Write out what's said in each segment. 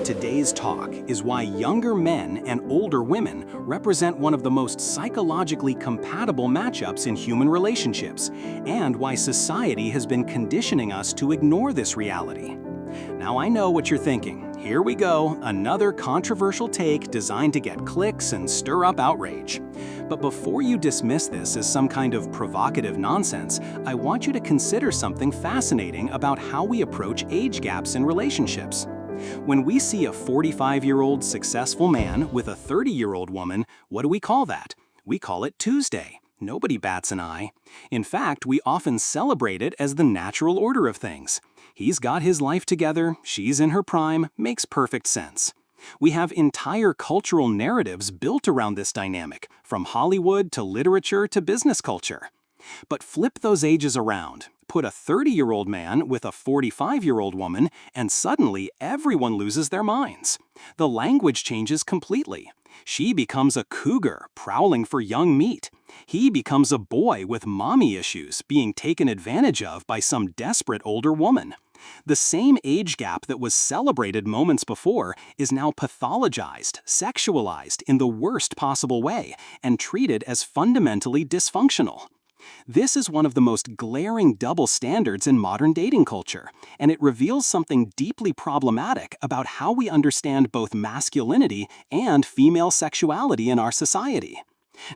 Today's talk is why younger men and older women represent one of the most psychologically compatible matchups in human relationships, and why society has been conditioning us to ignore this reality. Now I know what you're thinking. Here we go, another controversial take designed to get clicks and stir up outrage. But before you dismiss this as some kind of provocative nonsense, I want you to consider something fascinating about how we approach age gaps in relationships. When we see a 45-year-old successful man with a 30-year-old woman, what do we call that? We call it Tuesday. Nobody bats an eye. In fact, we often celebrate it as the natural order of things. He's got his life together, she's in her prime, makes perfect sense. We have entire cultural narratives built around this dynamic, from Hollywood to literature to business culture. But flip those ages around. Put a 30-year-old man with a 45-year-old woman, and suddenly everyone loses their minds. The language changes completely. She becomes a cougar, prowling for young meat. He becomes a boy with mommy issues, being taken advantage of by some desperate older woman. The same age gap that was celebrated moments before is now pathologized, sexualized in the worst possible way, and treated as fundamentally dysfunctional. This is one of the most glaring double standards in modern dating culture, and it reveals something deeply problematic about how we understand both masculinity and female sexuality in our society.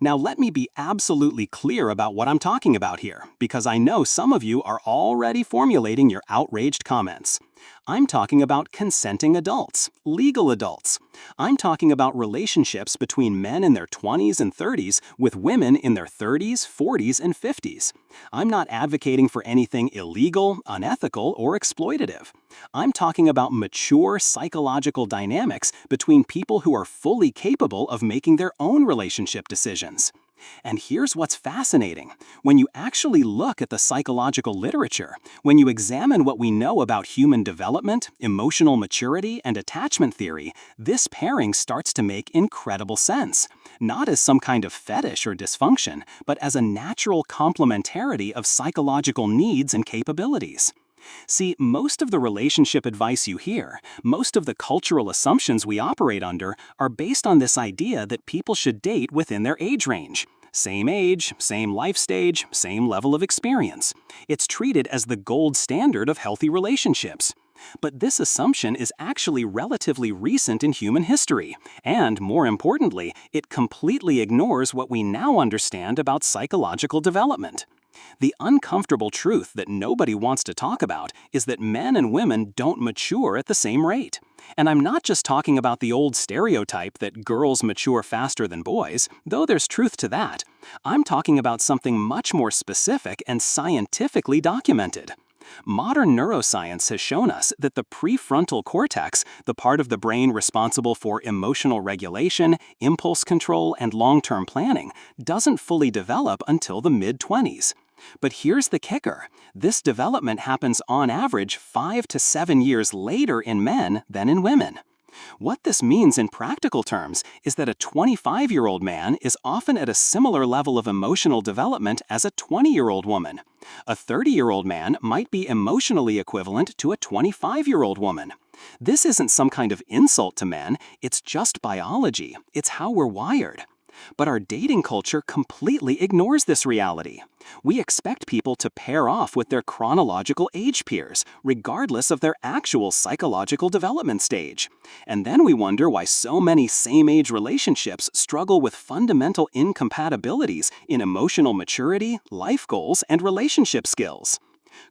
Now let me be absolutely clear about what I'm talking about here, because I know some of you are already formulating your outraged comments. I'm talking about consenting adults, legal adults. I'm talking about relationships between men in their 20s and 30s with women in their 30s, 40s, and 50s. I'm not advocating for anything illegal, unethical, or exploitative. I'm talking about mature psychological dynamics between people who are fully capable of making their own relationship decisions. And here's what's fascinating. When you actually look at the psychological literature, when you examine what we know about human development, emotional maturity, and attachment theory, this pairing starts to make incredible sense. Not as some kind of fetish or dysfunction, but as a natural complementarity of psychological needs and capabilities. See, most of the relationship advice you hear, most of the cultural assumptions we operate under, are based on this idea that people should date within their age range. Same age, same life stage, same level of experience. It's treated as the gold standard of healthy relationships. But this assumption is actually relatively recent in human history, and more importantly, it completely ignores what we now understand about psychological development. The uncomfortable truth that nobody wants to talk about is that men and women don't mature at the same rate. And I'm not just talking about the old stereotype that girls mature faster than boys, though there's truth to that. I'm talking about something much more specific and scientifically documented. Modern neuroscience has shown us that the prefrontal cortex, the part of the brain responsible for emotional regulation, impulse control, and long-term planning, doesn't fully develop until the mid-20s. But here's the kicker. This development happens on average 5 to 7 years later in men than in women. What this means in practical terms is that a 25-year-old man is often at a similar level of emotional development as a 20-year-old woman. A 30-year-old man might be emotionally equivalent to a 25-year-old woman. This isn't some kind of insult to men, it's just biology. It's how we're wired. But our dating culture completely ignores this reality. We expect people to pair off with their chronological age peers, regardless of their actual psychological development stage. And then we wonder why so many same-age relationships struggle with fundamental incompatibilities in emotional maturity, life goals, and relationship skills.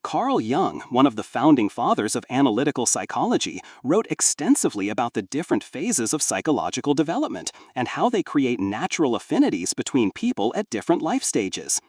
Carl Jung, one of the founding fathers of analytical psychology, wrote extensively about the different phases of psychological development and how they create natural affinities between people at different life stages.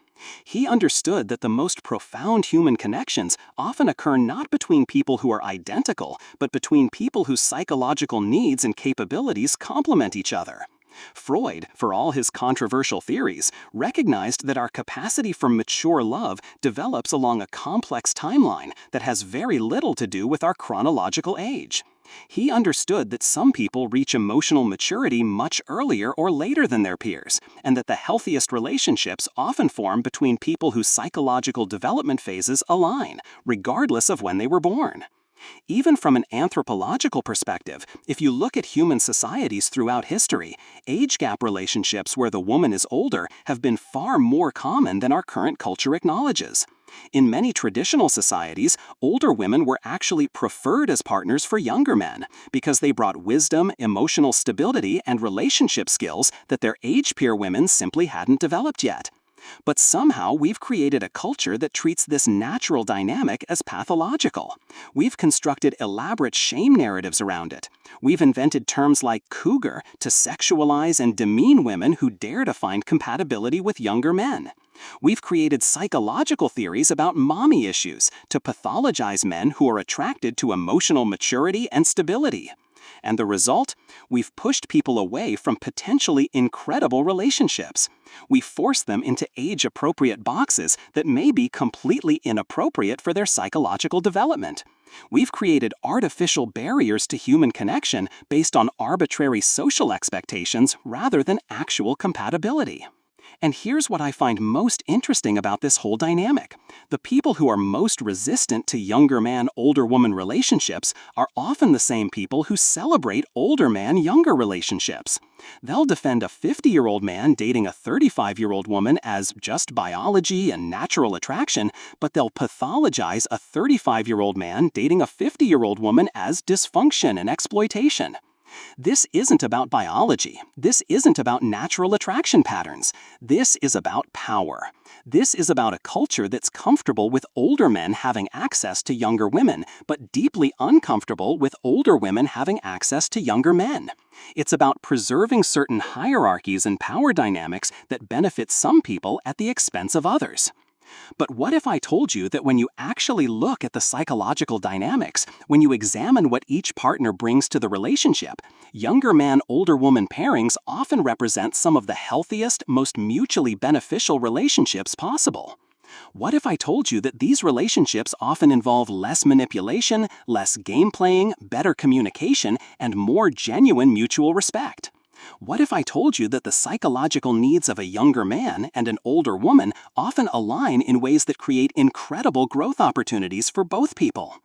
He understood that the most profound human connections often occur not between people who are identical, but between people whose psychological needs and capabilities complement each other. Freud, for all his controversial theories, recognized that our capacity for mature love develops along a complex timeline that has very little to do with our chronological age. He understood that some people reach emotional maturity much earlier or later than their peers, and that the healthiest relationships often form between people whose psychological development phases align, regardless of when they were born. Even from an anthropological perspective, if you look at human societies throughout history, age gap relationships where the woman is older have been far more common than our current culture acknowledges. In many traditional societies, older women were actually preferred as partners for younger men because they brought wisdom, emotional stability, and relationship skills that their age-peer women simply hadn't developed yet. But somehow we've created a culture that treats this natural dynamic as pathological. We've constructed elaborate shame narratives around it. We've invented terms like cougar to sexualize and demean women who dare to find compatibility with younger men. We've created psychological theories about mommy issues to pathologize men who are attracted to emotional maturity and stability. And the result? We've pushed people away from potentially incredible relationships. We force them into age-appropriate boxes that may be completely inappropriate for their psychological development. We've created artificial barriers to human connection based on arbitrary social expectations rather than actual compatibility. And here's what I find most interesting about this whole dynamic. The people who are most resistant to younger man-older woman relationships are often the same people who celebrate older man-younger relationships. They'll defend a 50-year-old man dating a 35-year-old woman as just biology and natural attraction, but they'll pathologize a 35-year-old man dating a 50-year-old woman as dysfunction and exploitation. This isn't about biology. This isn't about natural attraction patterns. This is about power. This is about a culture that's comfortable with older men having access to younger women, but deeply uncomfortable with older women having access to younger men. It's about preserving certain hierarchies and power dynamics that benefit some people at the expense of others. But what if I told you that when you actually look at the psychological dynamics, when you examine what each partner brings to the relationship, younger man-older woman pairings often represent some of the healthiest, most mutually beneficial relationships possible? What if I told you that these relationships often involve less manipulation, less game playing, better communication, and more genuine mutual respect? What if I told you that the psychological needs of a younger man and an older woman often align in ways that create incredible growth opportunities for both people?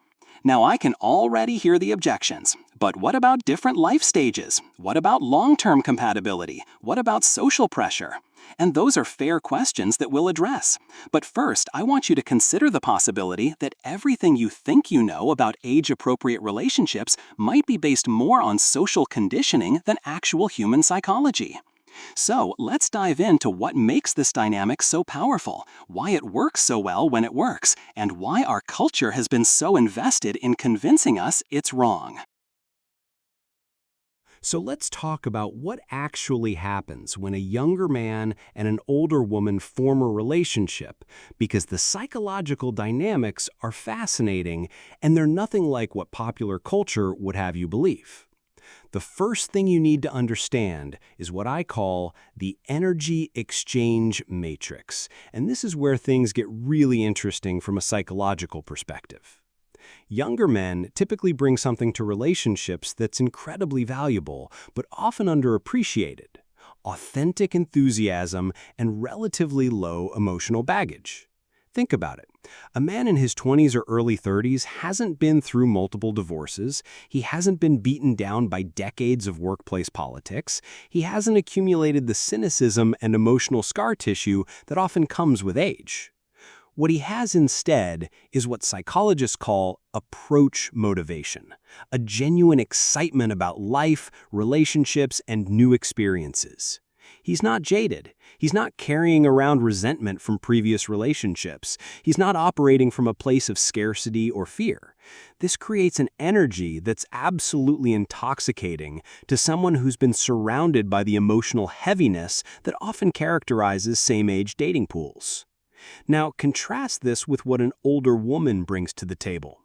Now, I can already hear the objections. But what about different life stages? What about long-term compatibility? What about social pressure? And those are fair questions that we'll address. But first, I want you to consider the possibility that everything you think you know about age-appropriate relationships might be based more on social conditioning than actual human psychology. So, let's dive into what makes this dynamic so powerful, why it works so well when it works, and why our culture has been so invested in convincing us it's wrong. So let's talk about what actually happens when a younger man and an older woman form a relationship, because the psychological dynamics are fascinating and they're nothing like what popular culture would have you believe. The first thing you need to understand is what I call the energy exchange matrix, and this is where things get really interesting from a psychological perspective. Younger men typically bring something to relationships that's incredibly valuable, but often underappreciated: authentic enthusiasm and relatively low emotional baggage. Think about it. A man in his 20s or early 30s hasn't been through multiple divorces, he hasn't been beaten down by decades of workplace politics, he hasn't accumulated the cynicism and emotional scar tissue that often comes with age. What he has instead is what psychologists call approach motivation, a genuine excitement about life, relationships, and new experiences. He's not jaded. He's not carrying around resentment from previous relationships. He's not operating from a place of scarcity or fear. This creates an energy that's absolutely intoxicating to someone who's been surrounded by the emotional heaviness that often characterizes same-age dating pools. Now, contrast this with what an older woman brings to the table.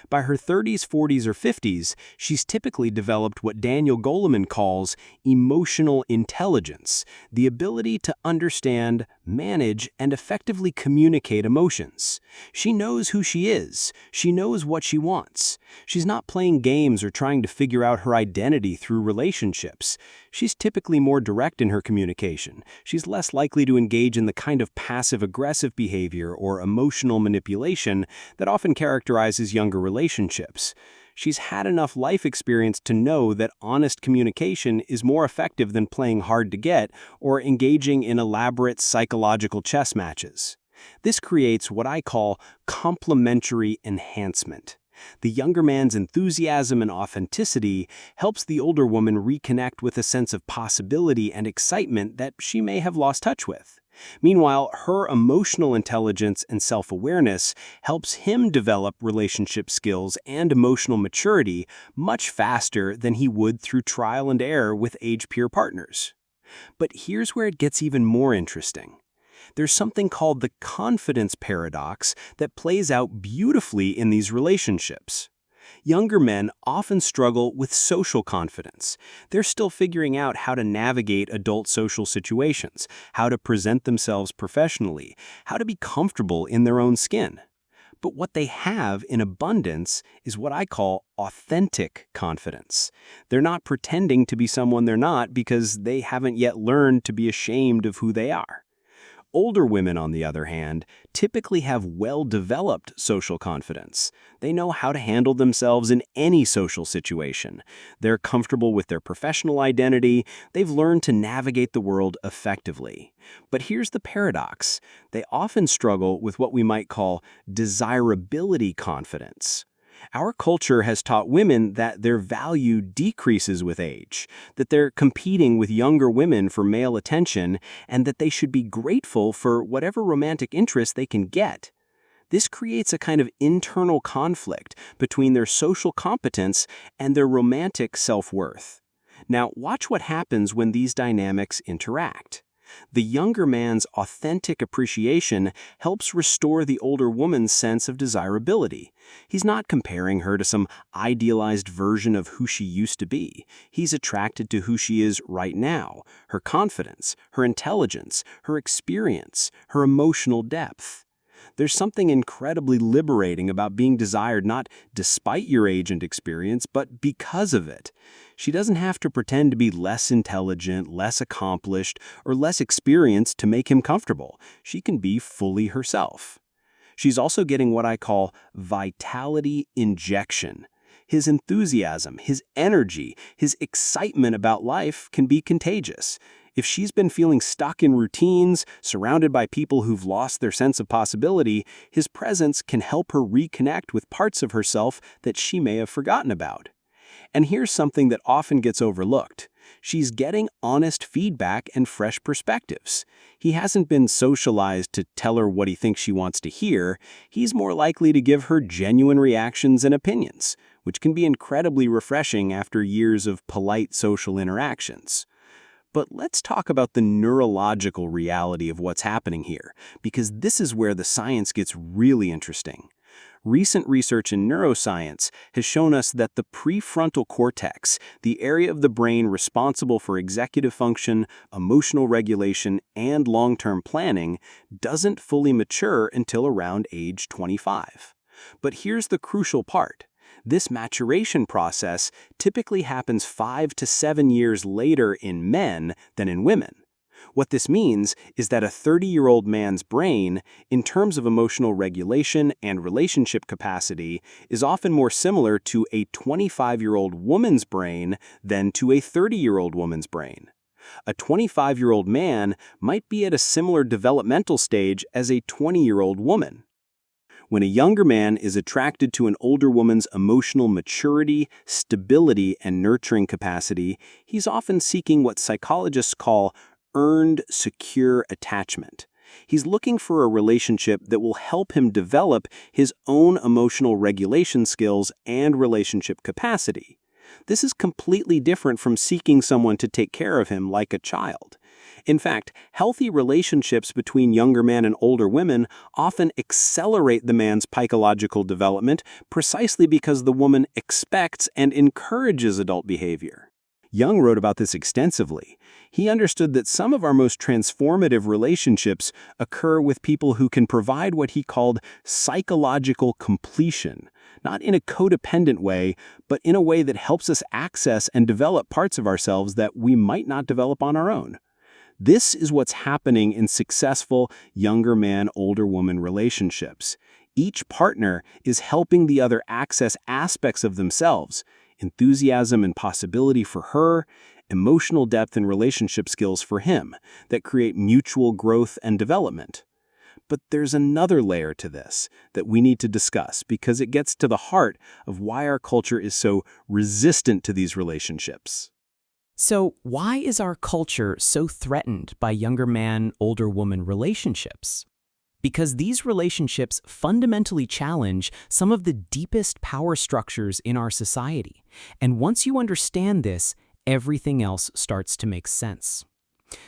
By her 30s, 40s, or 50s, she's typically developed what Daniel Goleman calls emotional intelligence, the ability to understand, manage, and effectively communicate emotions. She knows who she is, she knows what she wants, She's not playing games or trying to figure out her identity through relationships. She's typically more direct in her communication. She's less likely to engage in the kind of passive-aggressive behavior or emotional manipulation that often characterizes younger relationships. She's had enough life experience to know that honest communication is more effective than playing hard to get or engaging in elaborate psychological chess matches. This creates what I call complementary enhancement. The younger man's enthusiasm and authenticity helps the older woman reconnect with a sense of possibility and excitement that she may have lost touch with. Meanwhile, her emotional intelligence and self-awareness helps him develop relationship skills and emotional maturity much faster than he would through trial and error with age-peer partners. But here's where it gets even more interesting. There's something called the confidence paradox that plays out beautifully in these relationships. Younger men often struggle with social confidence. They're still figuring out how to navigate adult social situations, how to present themselves professionally, how to be comfortable in their own skin. But what they have in abundance is what I call authentic confidence. They're not pretending to be someone they're not because they haven't yet learned to be ashamed of who they are. Older women, on the other hand, typically have well-developed social confidence. They know how to handle themselves in any social situation. They're comfortable with their professional identity. They've learned to navigate the world effectively. But here's the paradox. They often struggle with what we might call desirability confidence. Our culture has taught women that their value decreases with age, that they're competing with younger women for male attention, and that they should be grateful for whatever romantic interest they can get. This creates a kind of internal conflict between their social competence and their romantic self-worth. Now, watch what happens when these dynamics interact. The younger man's authentic appreciation helps restore the older woman's sense of desirability. He's not comparing her to some idealized version of who she used to be. He's attracted to who she is right now, her confidence, her intelligence, her experience, her emotional depth. There's something incredibly liberating about being desired not despite your age and experience, but because of it. She doesn't have to pretend to be less intelligent, less accomplished, or less experienced to make him comfortable. She can be fully herself. She's also getting what I call vitality injection. His enthusiasm, his energy, his excitement about life can be contagious. If she's been feeling stuck in routines, surrounded by people who've lost their sense of possibility, his presence can help her reconnect with parts of herself that she may have forgotten about. And here's something that often gets overlooked. She's getting honest feedback and fresh perspectives. He hasn't been socialized to tell her what he thinks she wants to hear. He's more likely to give her genuine reactions and opinions, which can be incredibly refreshing after years of polite social interactions. But let's talk about the neurological reality of what's happening here, because this is where the science gets really interesting. Recent research in neuroscience has shown us that the prefrontal cortex, the area of the brain responsible for executive function, emotional regulation, and long-term planning, doesn't fully mature until around age 25. But here's the crucial part. This maturation process typically happens 5 to 7 years later in men than in women. What this means is that a 30-year-old man's brain, in terms of emotional regulation and relationship capacity, is often more similar to a 25-year-old woman's brain than to a 30-year-old woman's brain. A 25-year-old man might be at a similar developmental stage as a 20-year-old woman. When a younger man is attracted to an older woman's emotional maturity, stability, and nurturing capacity, he's often seeking what psychologists call earned, secure attachment. He's looking for a relationship that will help him develop his own emotional regulation skills and relationship capacity. This is completely different from seeking someone to take care of him like a child. In fact, healthy relationships between younger men and older women often accelerate the man's psychological development precisely because the woman expects and encourages adult behavior. Jung wrote about this extensively. He understood that some of our most transformative relationships occur with people who can provide what he called psychological completion, not in a codependent way, but in a way that helps us access and develop parts of ourselves that we might not develop on our own. This is what's happening in successful younger man, older woman relationships. Each partner is helping the other access aspects of themselves, enthusiasm and possibility for her, emotional depth and relationship skills for him, that create mutual growth and development. But there's another layer to this that we need to discuss because it gets to the heart of why our culture is so resistant to these relationships. So, why is our culture so threatened by younger man, older woman relationships? Because these relationships fundamentally challenge some of the deepest power structures in our society. And once you understand this, everything else starts to make sense.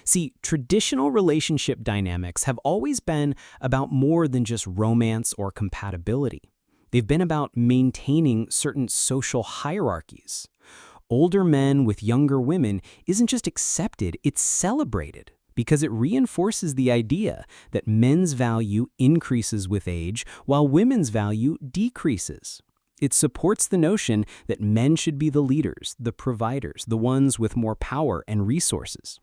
See, traditional relationship dynamics have always been about more than just romance or compatibility. They've been about maintaining certain social hierarchies. Older men with younger women isn't just accepted, it's celebrated because it reinforces the idea that men's value increases with age while women's value decreases. It supports the notion that men should be the leaders, the providers, the ones with more power and resources.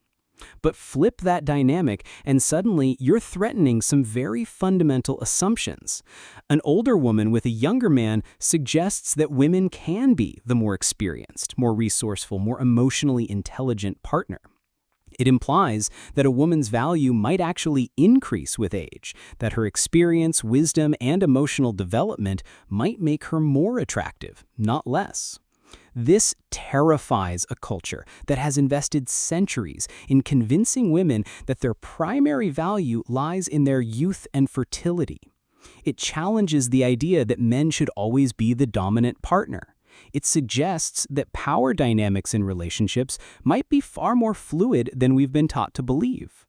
But flip that dynamic and suddenly you're threatening some very fundamental assumptions. An older woman with a younger man suggests that women can be the more experienced, more resourceful, more emotionally intelligent partner. It implies that a woman's value might actually increase with age, that her experience, wisdom, and emotional development might make her more attractive, not less. This terrifies a culture that has invested centuries in convincing women that their primary value lies in their youth and fertility. It challenges the idea that men should always be the dominant partner. It suggests that power dynamics in relationships might be far more fluid than we've been taught to believe.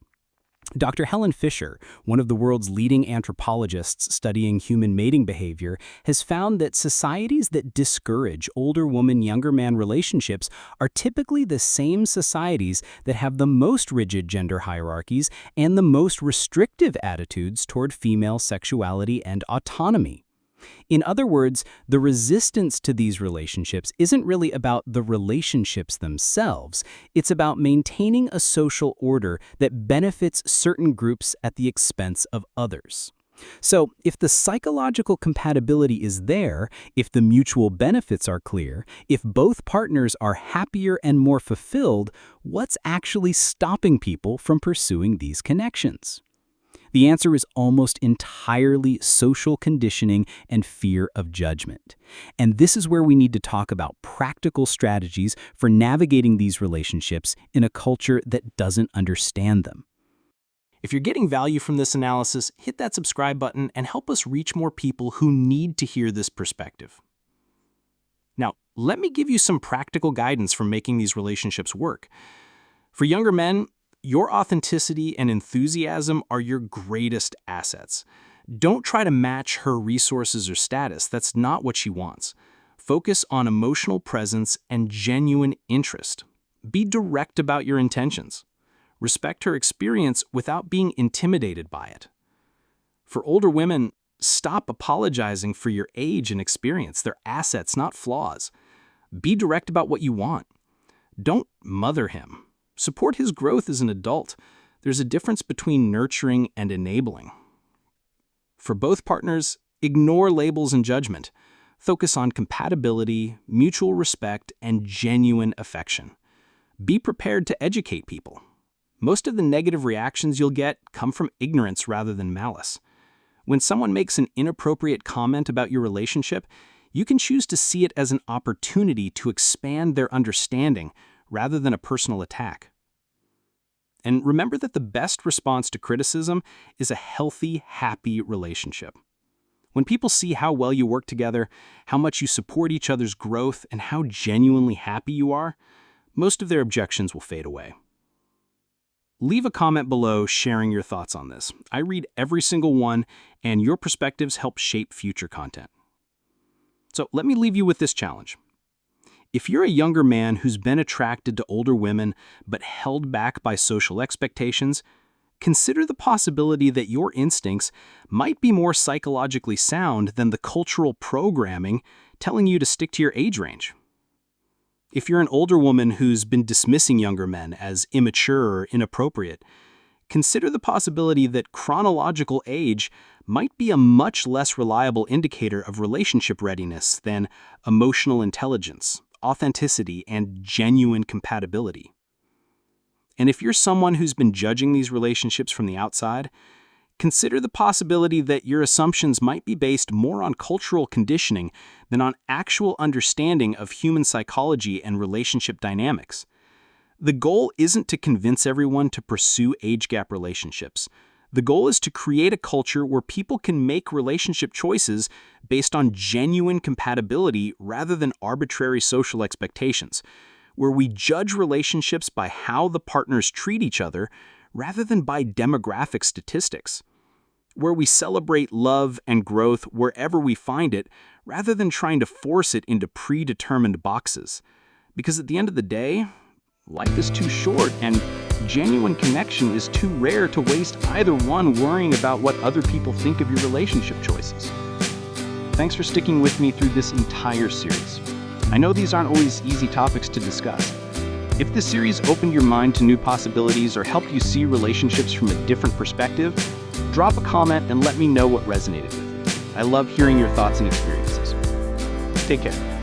Dr. Helen Fisher, one of the world's leading anthropologists studying human mating behavior, has found that societies that discourage older woman-younger man relationships are typically the same societies that have the most rigid gender hierarchies and the most restrictive attitudes toward female sexuality and autonomy. In other words, the resistance to these relationships isn't really about the relationships themselves. It's about maintaining a social order that benefits certain groups at the expense of others. So, if the psychological compatibility is there, if the mutual benefits are clear, if both partners are happier and more fulfilled, what's actually stopping people from pursuing these connections? The answer is almost entirely social conditioning and fear of judgment. And this is where we need to talk about practical strategies for navigating these relationships in a culture that doesn't understand them. If you're getting value from this analysis, hit that subscribe button and help us reach more people who need to hear this perspective. Now, let me give you some practical guidance for making these relationships work. For younger men, your authenticity and enthusiasm are your greatest assets. Don't try to match her resources or status. That's not what she wants. Focus on emotional presence and genuine interest. Be direct about your intentions. Respect her experience without being intimidated by it. For older women, stop apologizing for your age and experience. They're assets, not flaws. Be direct about what you want. Don't mother him. Support his growth as an adult. There's a difference between nurturing and enabling. For both partners, ignore labels and judgment. Focus on compatibility, mutual respect, and genuine affection. Be prepared to educate people. Most of the negative reactions you'll get come from ignorance rather than malice. When someone makes an inappropriate comment about your relationship, you can choose to see it as an opportunity to expand their understanding rather than a personal attack. And remember that the best response to criticism is a healthy, happy relationship. When people see how well you work together, how much you support each other's growth, and how genuinely happy you are, most of their objections will fade away. Leave a comment below sharing your thoughts on this. I read every single one, and your perspectives help shape future content. So let me leave you with this challenge. If you're a younger man who's been attracted to older women but held back by social expectations, consider the possibility that your instincts might be more psychologically sound than the cultural programming telling you to stick to your age range. If you're an older woman who's been dismissing younger men as immature or inappropriate, consider the possibility that chronological age might be a much less reliable indicator of relationship readiness than emotional intelligence, authenticity, and genuine compatibility. And if you're someone who's been judging these relationships from the outside, consider the possibility that your assumptions might be based more on cultural conditioning than on actual understanding of human psychology and relationship dynamics. The goal isn't to convince everyone to pursue age gap relationships. The goal is to create a culture where people can make relationship choices based on genuine compatibility rather than arbitrary social expectations, where we judge relationships by how the partners treat each other rather than by demographic statistics, where we celebrate love and growth wherever we find it rather than trying to force it into predetermined boxes. Because at the end of the day, life is too short and genuine connection is too rare to waste either one worrying about what other people think of your relationship choices. Thanks for sticking with me through this entire series. I know these aren't always easy topics to discuss. If this series opened your mind to new possibilities or helped you see relationships from a different perspective, drop a comment and let me know what resonated with you. I love hearing your thoughts and experiences. Take care.